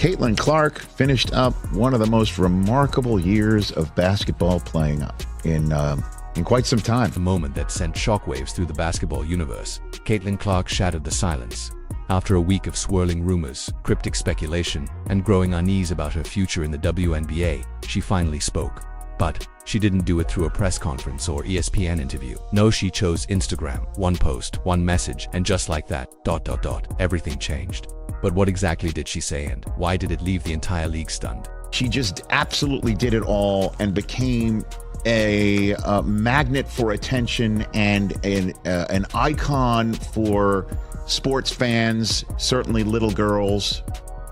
Caitlin Clark finished up one of the most remarkable years of basketball playing in quite some time. A moment that sent shockwaves through the basketball universe. Caitlin Clark shattered the silence. After a week of swirling rumors, cryptic speculation, and growing unease about her future in the WNBA, she finally spoke. But she didn't do it through a press conference or ESPN interview. No, she chose Instagram. One post, one message, and just like that, everything changed. But what exactly did she say, and why did it leave the entire league stunned? She just absolutely did it all and became a magnet for attention and an icon for sports fans, certainly little girls,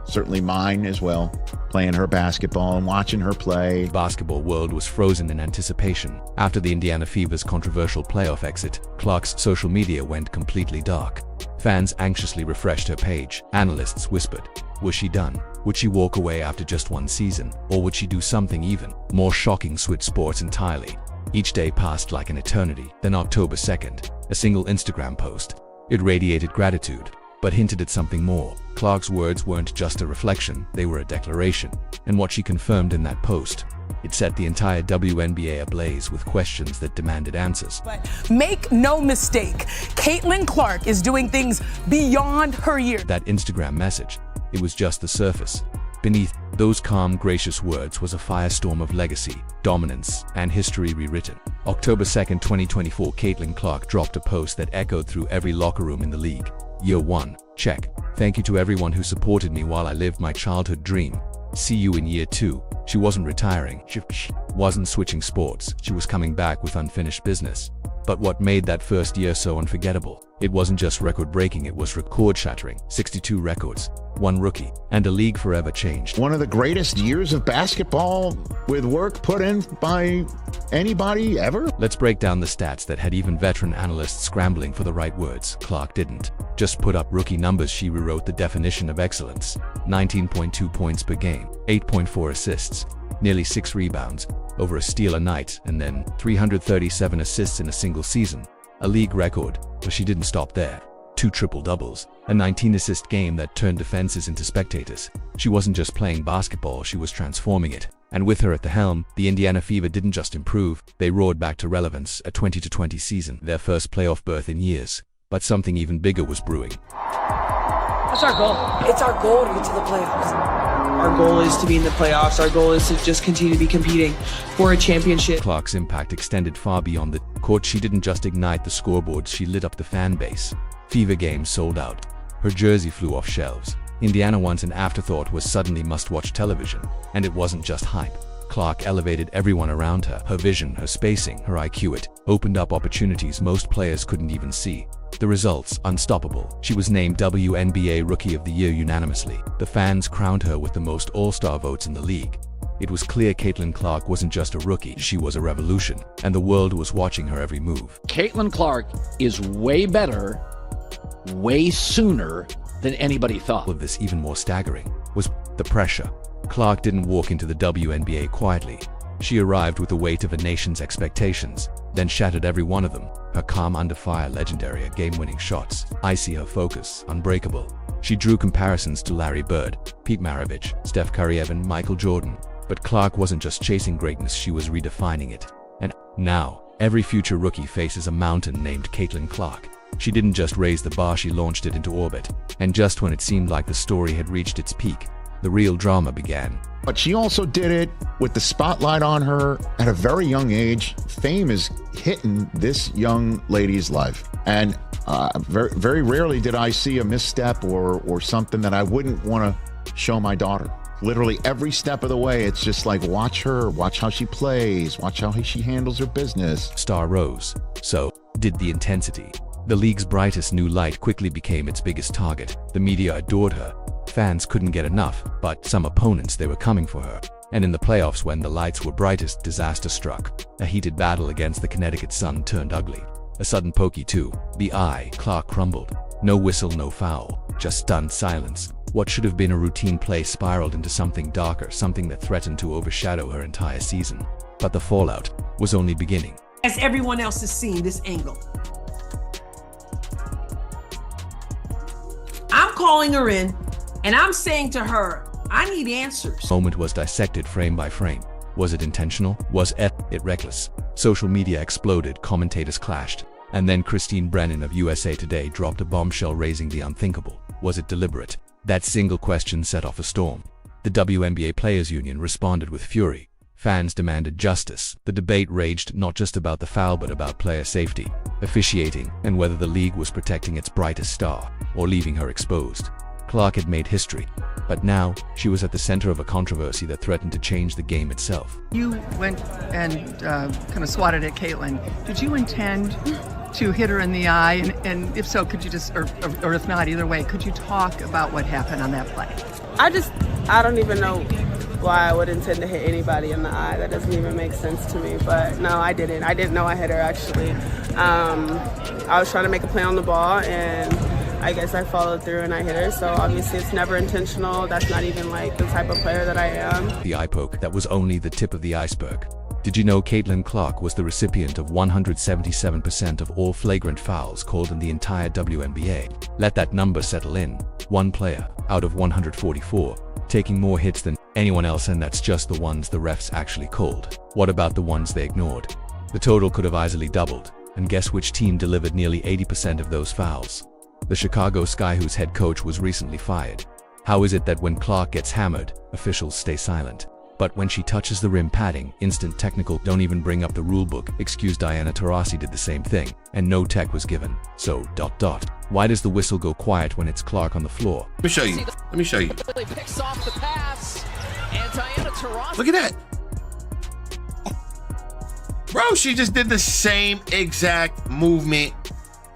certainly mine as well, playing her basketball and watching her play. The basketball world was frozen in anticipation. After the Indiana Fever's controversial playoff exit, Clark's social media went completely dark. Fans anxiously refreshed her page. Analysts whispered, was she done? Would she walk away after just one season? Or would she do something even more shocking, switch sports entirely? Each day passed like an eternity. Then October 2nd, a single Instagram post. It radiated gratitude, but hinted at something more. Clark's words weren't just a reflection, they were a declaration. And what she confirmed in that post, it set the entire WNBA ablaze with questions that demanded answers. But make no mistake, Caitlin Clark is doing things beyond her years. That Instagram message, it was just the surface. Beneath those calm, gracious words was a firestorm of legacy, dominance, and history rewritten. October 2nd, 2024, Caitlin Clark dropped a post that echoed through every locker room in the league. Year 1, check. Thank you to everyone who supported me while I lived my childhood dream. See you in year 2. She wasn't retiring. She wasn't switching sports. She was coming back with unfinished business. But what made that first year so unforgettable? It wasn't just record-breaking, it was record-shattering. 62 records, one rookie, and a league forever changed. One of the greatest years of basketball with work put in by anybody ever. Let's break down the stats that had even veteran analysts scrambling for the right words. Clark didn't just put up rookie numbers, she rewrote the definition of excellence. 19.2 points per game, 8.4 assists, nearly 6 rebounds, over a steal a night, and then 337 assists in a single season. A league record, but she didn't stop there. 2 triple-doubles, a 19-assist game that turned defenses into spectators. She wasn't just playing basketball, she was transforming it. And with her at the helm, the Indiana Fever didn't just improve, they roared back to relevance, a 20-20 season, their first playoff berth in years. But something even bigger was brewing. That's our goal. It's our goal to get to the playoffs. Our goal is to be in the playoffs. Our goal is to just continue to be competing for a championship. Clark's impact extended far beyond the court. She didn't just ignite the scoreboards, she lit up the fan base. Fever games sold out. Her jersey flew off shelves. Indiana, once an afterthought, was suddenly must-watch television. And it wasn't just hype. Clark elevated everyone around her. Her vision, her spacing, her IQ, it opened up opportunities most players couldn't even see. The results, unstoppable. She was named WNBA Rookie of the Year unanimously. The fans crowned her with the most all-star votes in the league. It was clear Caitlin Clark wasn't just a rookie, she was a revolution, and the world was watching her every move. Caitlin Clark is way better, way sooner than anybody thought. All of this, even more staggering, was the pressure. Clark didn't walk into the WNBA quietly. She arrived with the weight of a nation's expectations, then shattered every one of them. Her calm under fire, legendary at game-winning shots. Icy, her focus, unbreakable. She drew comparisons to Larry Bird, Pete Maravich, Steph Curry, and Michael Jordan. But Clark wasn't just chasing greatness, she was redefining it. And now, every future rookie faces a mountain named Caitlin Clark. She didn't just raise the bar, she launched it into orbit. And just when it seemed like the story had reached its peak, the real drama began. But she also did it with the spotlight on her at a very young age. Fame is hitting this young lady's life. And very, very rarely did I see a misstep or something that I wouldn't want to show my daughter. Literally every step of the way, it's just like, watch her, watch how she plays, watch how she handles her business. Star rose. So did the intensity. The league's brightest new light quickly became its biggest target. The media adored her. Fans couldn't get enough, but some opponents, they were coming for her. And in the playoffs, when the lights were brightest, disaster struck. A heated battle against the Connecticut Sun turned ugly. A sudden pokey to the eye. Clark crumbled. No whistle, no foul, just stunned silence. What should have been a routine play spiraled into something darker, something that threatened to overshadow her entire season. But the fallout was only beginning. As everyone else has seen this angle, I'm calling her in and I'm saying to her, I need answers. Moment was dissected frame by frame. Was it intentional? Was it reckless? Social media exploded, commentators clashed. And then Christine Brennan of USA Today dropped a bombshell raising the unthinkable. Was it deliberate? That single question set off a storm. The WNBA Players Union responded with fury. Fans demanded justice. The debate raged not just about the foul but about player safety, officiating, and whether the league was protecting its brightest star or leaving her exposed. Clark had made history, but now she was at the center of a controversy that threatened to change the game itself. You went and kind of swatted at Caitlin. Did you intend to hit her in the eye? And if so, could you just, or if not, either way, could you talk about what happened on that play? I don't even know why I would intend to hit anybody in the eye. That doesn't even make sense to me. But no, I didn't. I didn't know I hit her, actually. I was trying to make a play on the ball, and I guess I followed through and I hit her. So obviously it's never intentional. That's not even like the type of player that I am. The eye poke, that was only the tip of the iceberg. Did you know Caitlin Clark was the recipient of 177% of all flagrant fouls called in the entire WNBA? Let that number settle in. One player, out of 144, taking more hits than anyone else, and that's just the ones the refs actually called. What about the ones they ignored? The total could have easily doubled, and guess which team delivered nearly 80% of those fouls? The Chicago Sky, whose head coach was recently fired. How is it that when Clark gets hammered, officials stay silent? But when she touches the rim padding, instant technical, don't even bring up the rulebook. Excuse Diana Taurasi did the same thing, and no tech was given. So, ... Why does the whistle go quiet when it's Clark on the floor? Let me show you. Let me show you. Picks off the pass, and Diana Taurasi. Look at that. Bro, she just did the same exact movement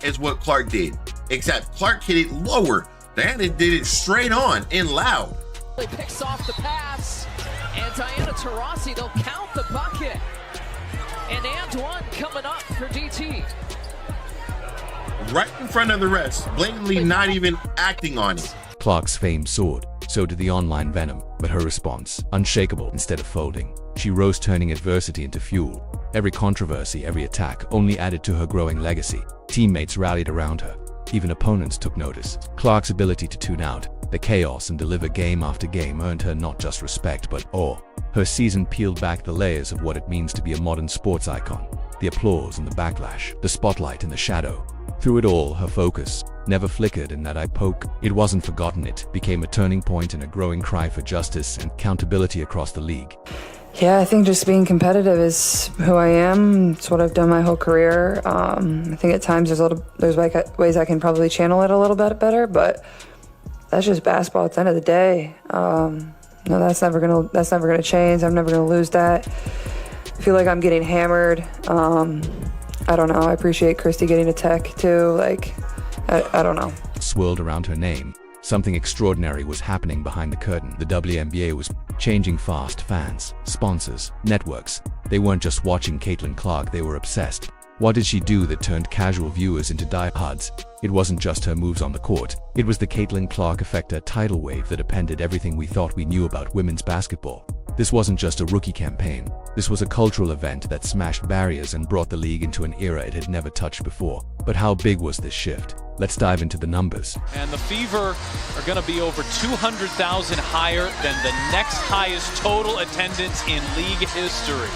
as what Clark did, except Clark hit it lower. Diana did it straight on and loud. Picks off the pass, and Diana Taurasi, they'll count the bucket. And one coming up for DT. Right in front of the rest, blatantly not even acting on it. Clark's fame soared, so did the online venom, but her response, unshakable instead of folding. She rose, turning adversity into fuel. Every controversy, every attack only added to her growing legacy. Teammates rallied around her. Even opponents took notice. Clark's ability to tune out the chaos and deliver game after game earned her not just respect but awe. Her season peeled back the layers of what it means to be a modern sports icon. The applause and the backlash, the spotlight and the shadow. Through it all, her focus never flickered, and that eye poke, it wasn't forgotten. It became a turning point and a growing cry for justice and accountability across the league. Yeah, I think just being competitive is who I am. It's what I've done my whole career. I think at times there's ways I can probably channel it a little bit better, but that's just basketball at the end of the day. No, that's never gonna change. I'm never gonna lose that. I feel like I'm getting hammered. I don't know. I appreciate Christy getting a tech too. Like, I don't know. Swirled around her name. Something extraordinary was happening behind the curtain. The WNBA was changing fast. Fans, sponsors, networks. They weren't just watching Caitlin Clark, they were obsessed. What did she do that turned casual viewers into diehards? It wasn't just her moves on the court. It was the Caitlin Clark effect, a tidal wave that upended everything we thought we knew about women's basketball. This wasn't just a rookie campaign. This was a cultural event that smashed barriers and brought the league into an era it had never touched before. But how big was this shift? Let's dive into the numbers. And the Fever are going to be over 200,000 higher than the next highest total attendance in league history.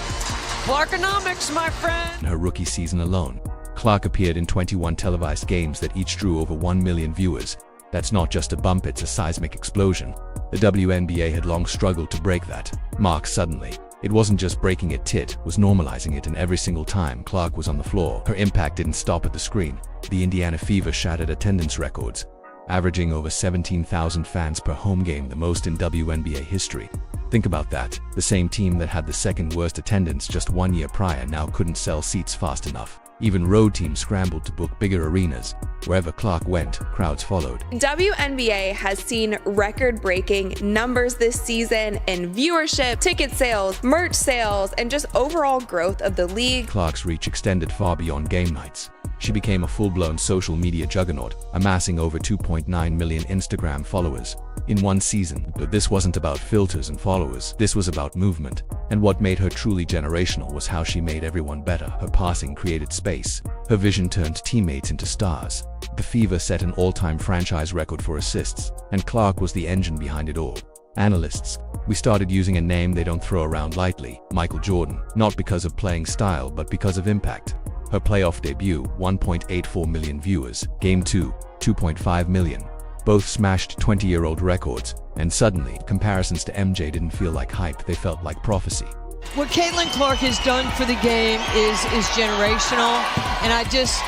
Clarkonomics, my friend. In her rookie season alone, Clark appeared in 21 televised games that each drew over 1 million viewers. That's not just a bump, it's a seismic explosion. The WNBA had long struggled to break that mark suddenly. It wasn't just breaking it was normalizing it, and every single time Clark was on the floor, her impact didn't stop at the screen. The Indiana Fever shattered attendance records, averaging over 17,000 fans per home game, the most in WNBA history. Think about that. The same team that had the second worst attendance just 1 year prior now couldn't sell seats fast enough. Even road teams scrambled to book bigger arenas. Wherever Clark went, crowds followed. WNBA has seen record-breaking numbers this season in viewership, ticket sales, merch sales, and just overall growth of the league. Clark's reach extended far beyond game nights. She became a full-blown social media juggernaut, amassing over 2.9 million Instagram followers in one season. But this wasn't about filters and followers. This was about movement. And what made her truly generational was how she made everyone better. Her passing created space. Her vision turned teammates into stars. The Fever set an all-time franchise record for assists, and Clark was the engine behind it all. Analysts, we started using a name they don't throw around lightly, Michael Jordan, not because of playing style but because of impact. Her playoff debut, 1.84 million viewers, Game 2, 2.5 million. Both smashed 20-year-old records, and suddenly, comparisons to MJ didn't feel like hype, they felt like prophecy. What Caitlin Clark has done for the game is generational, and I just,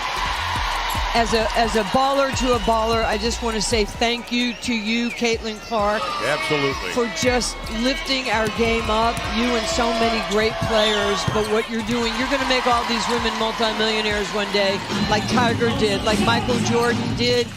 as a baller to a baller, I just want to say thank you to you, Caitlin Clark. Absolutely. For just lifting our game up, you and so many great players. But what you're doing, you're going to make all these women multimillionaires one day, like Tiger did, like Michael Jordan did,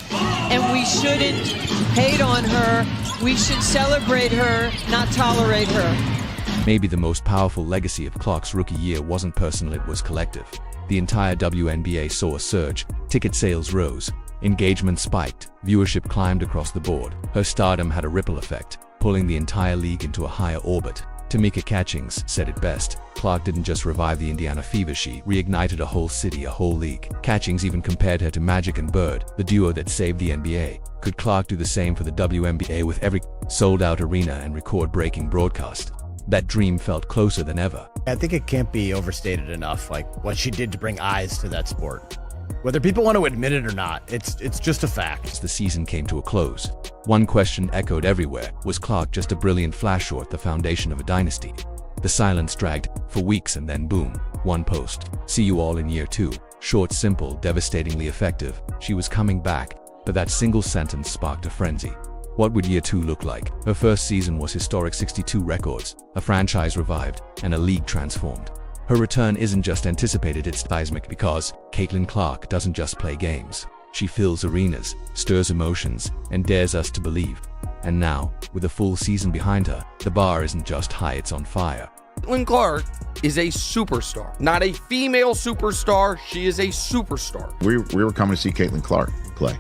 and we shouldn't hate on her. We should celebrate her, not tolerate her. Maybe the most powerful legacy of Clark's rookie year wasn't personal, it was collective. The entire WNBA saw a surge, ticket sales rose, engagement spiked, viewership climbed across the board. Her stardom had a ripple effect, pulling the entire league into a higher orbit. Tamika Catchings said it best, Clark didn't just revive the Indiana Fever, she reignited a whole city, a whole league. Catchings even compared her to Magic and Bird, the duo that saved the NBA. Could Clark do the same for the WNBA with every sold-out arena and record-breaking broadcast? That dream felt closer than ever. I think it can't be overstated enough, like what she did to bring eyes to that sport. Whether people want to admit it or not, it's just a fact. As the season came to a close, one question echoed everywhere. Was Clark just a brilliant flash or the foundation of a dynasty? The silence dragged for weeks and then boom, one post. See you all in year 2. Short, simple, devastatingly effective. She was coming back, but that single sentence sparked a frenzy. What would year 2 look like? Her first season was historic, 62 records, a franchise revived, and a league transformed. Her return isn't just anticipated, it's seismic because Caitlin Clark doesn't just play games. She fills arenas, stirs emotions, and dares us to believe. And now, with a full season behind her, the bar isn't just high, it's on fire. Caitlin Clark is a superstar. Not a female superstar, she is a superstar. We were coming to see Caitlin Clark play.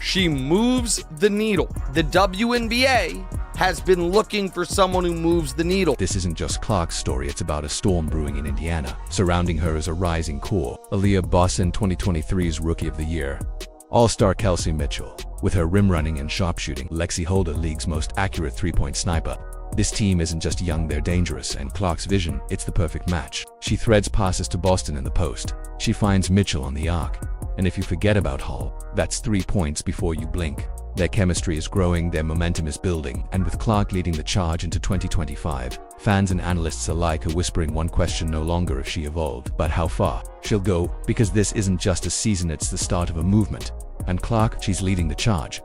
She moves the needle. The WNBA has been looking for someone who moves the needle. This isn't just Clark's story, it's about a storm brewing in Indiana. Surrounding her is a rising core. Aaliyah Boston, 2023's Rookie of the Year. All-star Kelsey Mitchell, with her rim running and sharpshooting. Lexi Holder, league's most accurate three-point sniper. This team isn't just young, they're dangerous, and Clark's vision, it's the perfect match. She threads passes to Boston in the post. She finds Mitchell on the arc. And if you forget about Hull, that's 3 points before you blink. Their chemistry is growing, their momentum is building, and with Clark leading the charge into 2025, fans and analysts alike are whispering one question no longer if she evolved, but how far she'll go, because this isn't just a season, it's the start of a movement. And Clark, she's leading the charge.